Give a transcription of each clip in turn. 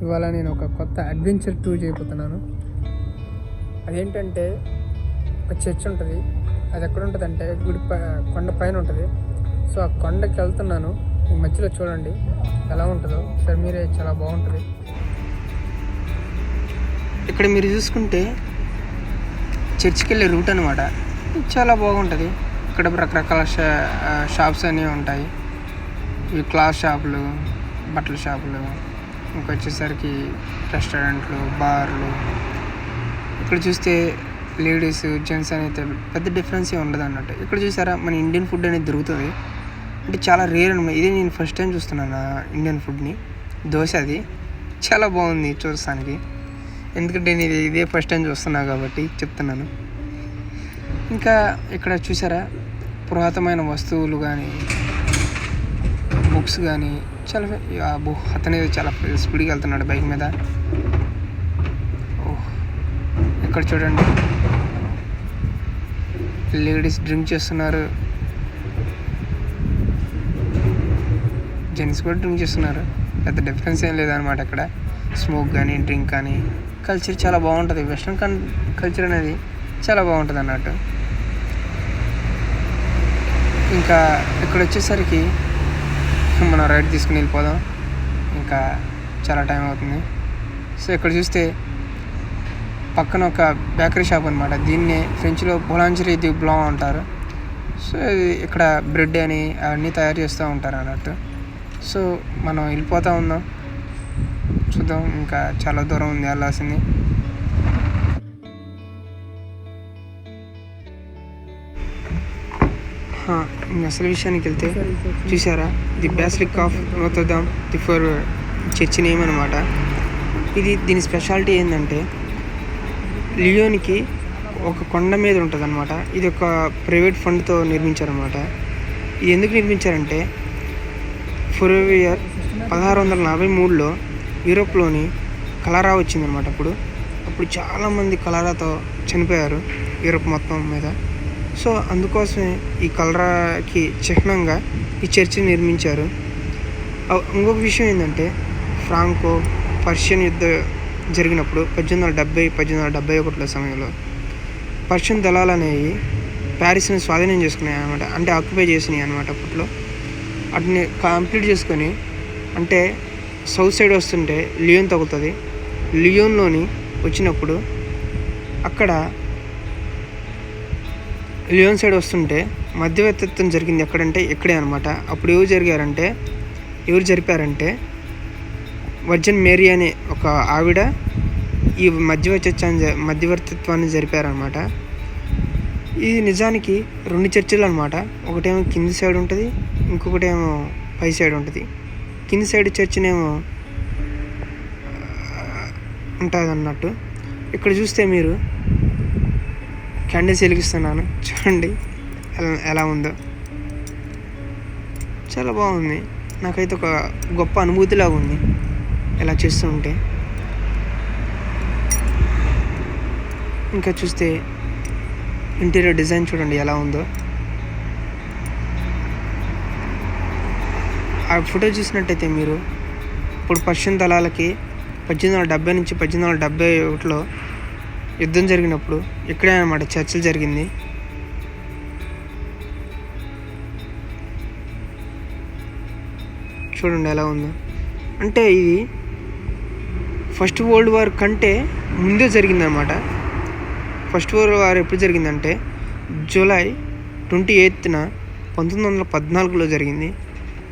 ఇవాళ నేను ఒక కొత్త అడ్వెంచర్ టూర్ చేయబోతున్నాను. అదేంటంటే ఒక చర్చ్ ఉంటుంది. అది ఎక్కడ ఉంటుంది అంటే కొండ పైన ఉంటుంది. సో ఆ కొండకి వెళ్తున్నాను. ఈ మధ్యలో చూడండి ఎలా ఉంటుందో సరే మీరే, చాలా బాగుంటుంది. ఇక్కడ మీరు చూసుకుంటే చర్చ్కి వెళ్ళే రూట్ అనమాట. చాలా బాగుంటుంది. ఇక్కడ రకరకాల షాప్స్ అనేవి ఉంటాయి. ఈ క్లాత్ షాపులు, బట్టల షాపులు, ఇంకొచ్చేసరికి రెస్టారెంట్లు, బార్లు. ఇక్కడ చూస్తే లేడీస్, జెంట్స్ అనేది పెద్ద డిఫరెన్స్ ఉండదు అన్నట్టు. ఇక్కడ చూసారా మన ఇండియన్ ఫుడ్ అనేది దొరుకుతుంది. అంటే చాలా రేర్ అనమాట. ఇదే నేను ఫస్ట్ టైం చూస్తున్నాను ఇండియన్ ఫుడ్ని. దోశ అది చాలా బాగుంది చూస్తానికి. ఎందుకంటే నేను ఇదే ఫస్ట్ టైం చూస్తున్నా కాబట్టి చెప్తున్నాను. ఇంకా ఇక్కడ చూసారా పురాతనమైన వస్తువులు కానీ, బుక్స్ కానీ చాలా. అతనే చాలా స్పీడ్గా వెళ్తున్నాడు బైక్ మీద. ఇక్కడ చూడండి లేడీస్ డ్రింక్ చేస్తున్నారు, జెంట్స్ కూడా డ్రింక్ చేస్తున్నారు. పెద్ద డిఫరెన్స్ ఏం లేదనమాట. ఇక్కడ స్మోక్ కానీ, డ్రింక్ కానీ కల్చర్ చాలా బాగుంటుంది. వెస్ట్రన్ కల్చర్ అనేది చాలా బాగుంటుంది అన్నట్టు. ఇంకా ఇక్కడ వచ్చేసరికి మనం రైడ్ తీసుకుని వెళ్ళిపోదాం, ఇంకా చాలా టైం అవుతుంది. సో ఇక్కడ చూస్తే పక్కన ఒక బేకరీ షాప్ అనమాట. దీన్నే ఫ్రెంచ్లో బొలాంజరీ ది బ్లాం అంటారు. సో ఇక్కడ బ్రెడ్ అని అవన్నీ తయారు చేస్తూ ఉంటారు అన్నట్టు. సో మనం వెళ్ళిపోతూ ఉందాం, చూద్దాం. ఇంకా చాలా దూరం ఉంది వెళ్ళాల్సింది. అసలు విషయానికి వెళ్తే చూసారా the basilica of Notre Dame the ఫర్ చర్చ్ నేమ్ అనమాట. దీని స్పెషాలిటీ ఏంటంటే లియోన్కి ఒక కొండ మీద ఉంటుంది అనమాట. ఇది ఒక ప్రైవేట్ ఫండ్తో నిర్మించారనమాట. ఇది ఎందుకు నిర్మించారంటే ఫెబ్రవరి 1643లో యూరోప్లోని కలరా వచ్చిందనమాట. అప్పుడు చాలామంది కలరాతో చనిపోయారు యూరోప్ మొత్తం మీద. సో అందుకోసమే ఈ కలరాకి చిహ్నంగా ఈ చర్చిని నిర్మించారు. ఇంకొక విషయం ఏంటంటే ఫ్రాంకో పర్షియన్ యుద్ధం జరిగినప్పుడు 1871 సమయంలో పర్షియన్ దళాలు అనేవి ప్యారిస్ని స్వాధీనం చేసుకున్నాయి అనమాట. అంటే ఆక్యుపై చేసినాయి అనమాట. అప్పట్లో వాటిని కంప్లీట్ చేసుకొని, అంటే సౌత్ సైడ్ వస్తుంటే లియోన్ తగులుతుంది. లియోన్లోని వచ్చినప్పుడు అక్కడ లియోన్ సైడ్ వస్తుంటే మధ్యవర్తిత్వం జరిగింది. ఎక్కడంటే ఇక్కడే అనమాట. అప్పుడు ఎవరు జరిపారంటే వర్జిన్ మేరీ అనే ఒక ఆవిడ ఈ మధ్యవర్తిత్వాన్ని జరిపారనమాట. ఇది నిజానికి 2 చర్చిలు అనమాట. ఒకటేమో కింది సైడ్ ఉంటుంది, ఇంకొకటేమో పై సైడ్ ఉంటుంది. కింది సైడ్ చర్చినేమో ఉంటుంది అన్నట్టు. ఇక్కడ చూస్తే మీరు క్యాండిల్స్ వెలిగిస్తున్నాను, చూడండి ఎలా ఉందో. చాలా బాగుంది. నాకైతే ఒక గొప్ప అనుభూతిలాగా ఉంది ఇలా చేస్తూ ఉంటే. ఇంకా చూస్తే ఇంటీరియర్ డిజైన్ చూడండి ఎలా ఉందో. ఆ ఫోటో చూసినట్టయితే మీరు ఇప్పుడు పర్షియన్ దళాలకి 1870 నుంచి 1871లో యుద్ధం జరిగినప్పుడు ఇక్కడే అనమాట చర్చలు జరిగింది. చూడండి ఎలా ఉందో. అంటే ఇది ఫస్ట్ వరల్డ్ వార్ కంటే ముందే జరిగిందనమాట. ఫస్ట్ వరల్డ్ వార్ ఎప్పుడు జరిగిందంటే జూలై 28న 1914లో జరిగింది.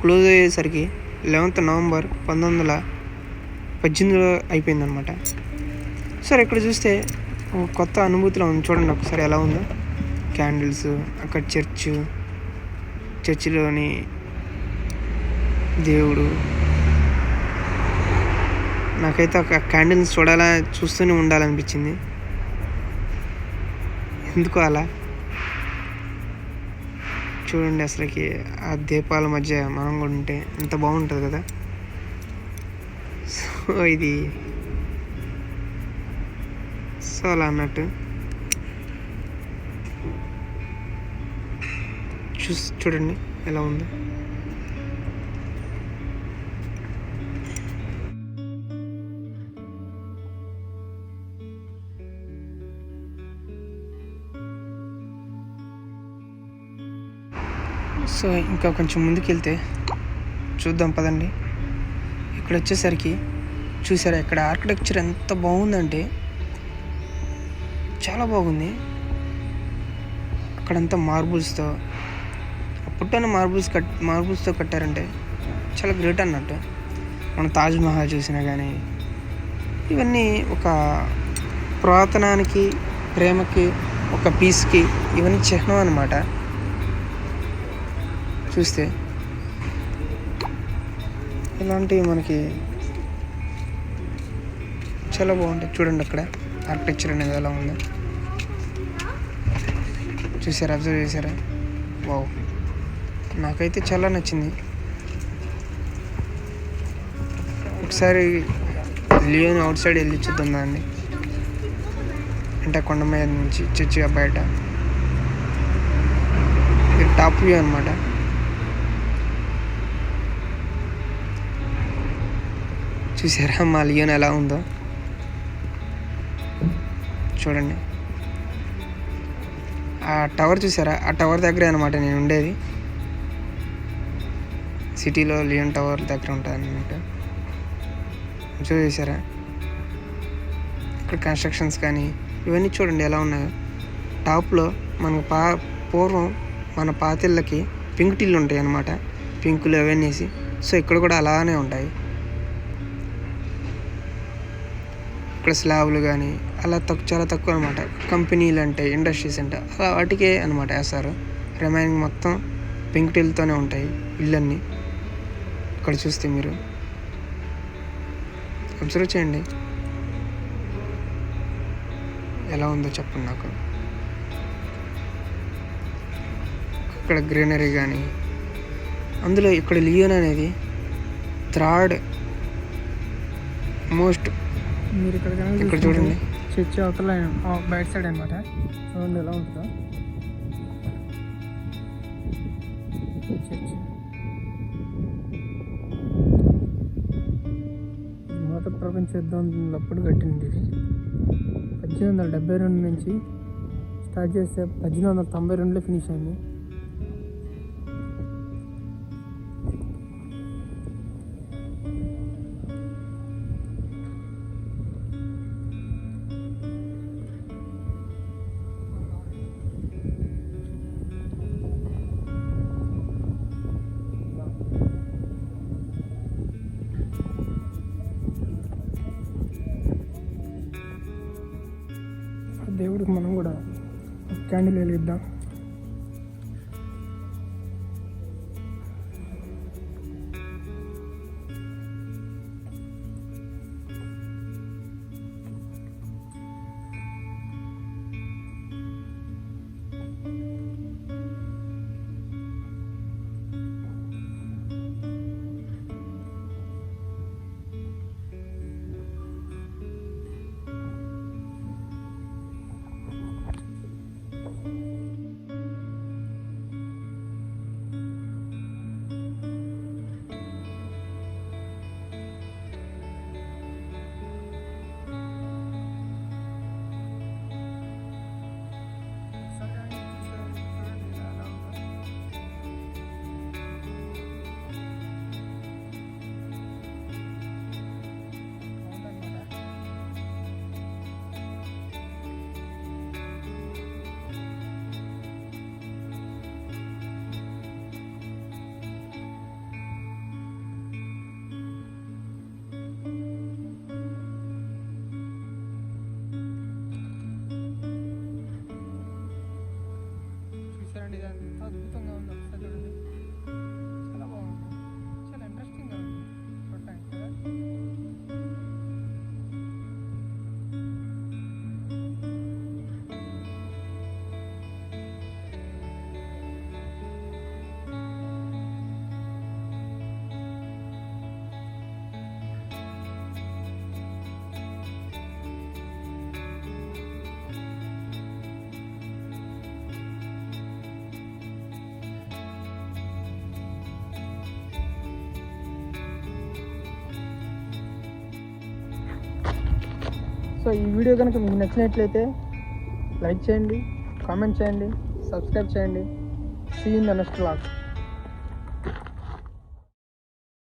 క్లోజ్ అయ్యేసరికి 11th నవంబర్ 1918లో అయిపోయిందనమాట. సరే ఇక్కడ చూస్తే కొత్త అనుభూతిలో ఉంది. చూడండి ఒకసారి ఎలా ఉందో. క్యాండిల్స్, అక్కడ చర్చిలోని దేవుడు. నాకైతే ఒక క్యాండిల్స్ చూస్తూనే ఉండాలనిపించింది. ఎందుకు అలా చూడండి. అసలుకి ఆ దీపాల మధ్య మనం కూడా ఉంటే ఎంత బాగుంటుంది కదా. సో అలా అన్నట్టు చూడండి ఎలా ఉందో. సో ఇంకా కొంచెం ముందుకు వెళ్తే చూద్దాం పదండి. ఇక్కడ వచ్చేసరికి చూసారా, ఇక్కడ ఆర్కిటెక్చర్ ఎంత బాగుందంటే చాలా బాగుంది. అక్కడంతా మార్బుల్స్తో, పుట్టన మార్బుల్స్తో కట్టారంటే చాలా గ్రేట్ అన్నట్టు. మన తాజ్మహల్ చూసినా కానీ ఇవన్నీ ఒక పురాతనానికి, ప్రేమకి, ఒక పీస్కి ఇవన్నీ చిహ్నం అన్నమాట. చూస్తే ఇలాంటివి మనకి చాలా బాగుంటాయి. చూడండి అక్కడ ఆర్కిటెక్చర్ అనేది ఎలా ఉందో చూసారా, అబ్జర్వ్ చేశారా? వావ్, నాకైతే చాలా నచ్చింది. ఒకసారి లియోన్ అవుట్ సైడ్ వెళ్ళి చూద్దాం దాన్ని, అంటే కొండ మీద నుంచి చర్చిగా బయట. ఇది టాప్ వ్యూ అనమాట. చూసారా మా లియోన్ ఎలా ఉందో చూడండి. ఆ టవర్ చూసారా, ఆ టవర్ దగ్గరే అనమాట నేను ఉండేది. సిటీలో లియోన్ టవర్ దగ్గర ఉంటుంది అన్నమాట. చూసారా ఇక్కడ కన్స్ట్రక్షన్స్ కానీ ఇవన్నీ చూడండి ఎలా ఉన్నాయో. టాప్లో మనకు పూర్వం మన పాతిళ్ళకి పెంకుటిల్లు ఉంటాయి అన్నమాట, పెంకులు అవన్నీ వేసి. సో ఇక్కడ కూడా అలానే ఉంటాయి. ఇక్కడ స్లాబ్లు కానీ అలా చాలా తక్కువ అనమాట. కంపెనీలు అంటే, ఇండస్ట్రీస్ అంటే అలా వాటికే అనమాట వేస్తారు. రిమైనింగ్ మొత్తం పెంకుటిల్లుతోనే ఉంటాయి ఇళ్ళన్నీ. ఇక్కడ చూస్తే మీరు అబ్జర్వ్ చేయండి ఎలా ఉందో చెప్పండి నాకు. ఇక్కడ గ్రీనరీ కానీ, అందులో ఇక్కడ లియోన్ అనేది థర్డ్ మోస్ట్. మీరు ఇక్కడ చూడండి చర్చి అవతల బయట సైడ్ అనమాట. చూడండి ఎలా ఉంటుందో చర్చి. మొదటి ప్రపంచ యుద్ధం అప్పుడు కట్టింది ఇది. 1872 నుంచి స్టార్ట్ చేస్తే 1892లో ఫినిష్ అయింది. దేవుడికి మనం కూడా క్యాండిల్ వెలిగిద్దాం. అద్భుతంగా ఉంది. ఒకసారి చూడండి, చాలా బాగుంది, చాలా ఇంట్రెస్టింగ్గా ఉంది చూడటానికి కదా. సో ఈ వీడియో కనుక మీకు నచ్చినట్లయితే లైక్ చేయండి, కామెంట్ చేయండి, సబ్స్క్రైబ్ చేయండి. See in the next vlog.